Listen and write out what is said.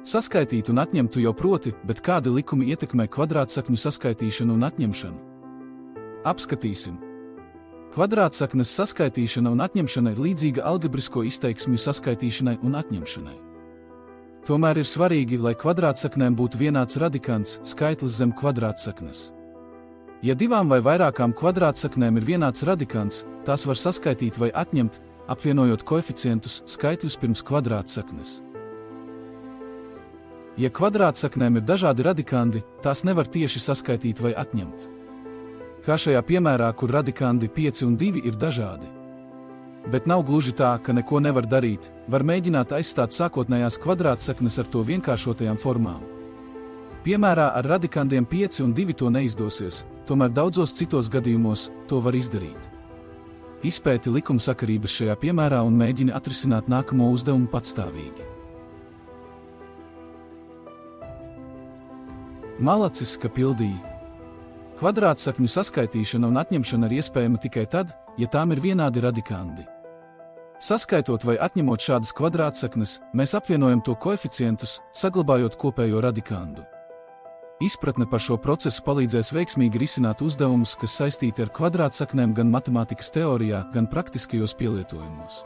Saskaitīt un atņemt tu jau proti, bet kādi likumi ietekmē kvadrātsakņu saskaitīšanu un atņemšanu? Apskatīsim. Kvadrātsaknes saskaitīšana un atņemšana ir līdzīga algebrisko izteiksmju saskaitīšanai un atņemšanai. Tomēr ir svarīgi, lai kvadrātsaknēm būtu vienāds radikants, skaitlis zem kvadrātsaknes. Ja divām vai vairākām kvadrātsaknēm ir vienāds radikants, tās var saskaitīt vai atņemt, apvienojot koeficientus, skaitļus pirms kvadrātsaknes. Ja kvadrātsaknēm ir dažādi radikanti, tās nevar tieši saskaitīt vai atņemt. Kā šajā piemērā, kur radikanti 5 un 2 ir dažādi. Bet nav gluži tā, ka neko nevar darīt, var mēģināt aizstāt sākotnējās kvadrātsaknes ar to vienkāršotajām formām. Piemērā ar radikantiem 5 un 2 to neizdosies, tomēr daudzos citos gadījumos to var izdarīt. Izpēti likumsakarības šajā piemērā un mēģini atrisināt nākamo uzdevumu patstāvīgi. Malacis, ka pildīja. Kvadrātsakņu saskaitīšana un atņemšana ir iespējama tikai tad, ja tām ir vienādi radikanti. Saskaitot vai atņemot šādas kvadrātsaknes, mēs apvienojam to koeficientus, saglabājot kopējo radikantu. Izpratne par šo procesu palīdzēs veiksmīgi risināt uzdevumus, kas saistīti ar kvadrātsaknēm gan matemātikas teorijā, gan praktiskajos pielietojumos.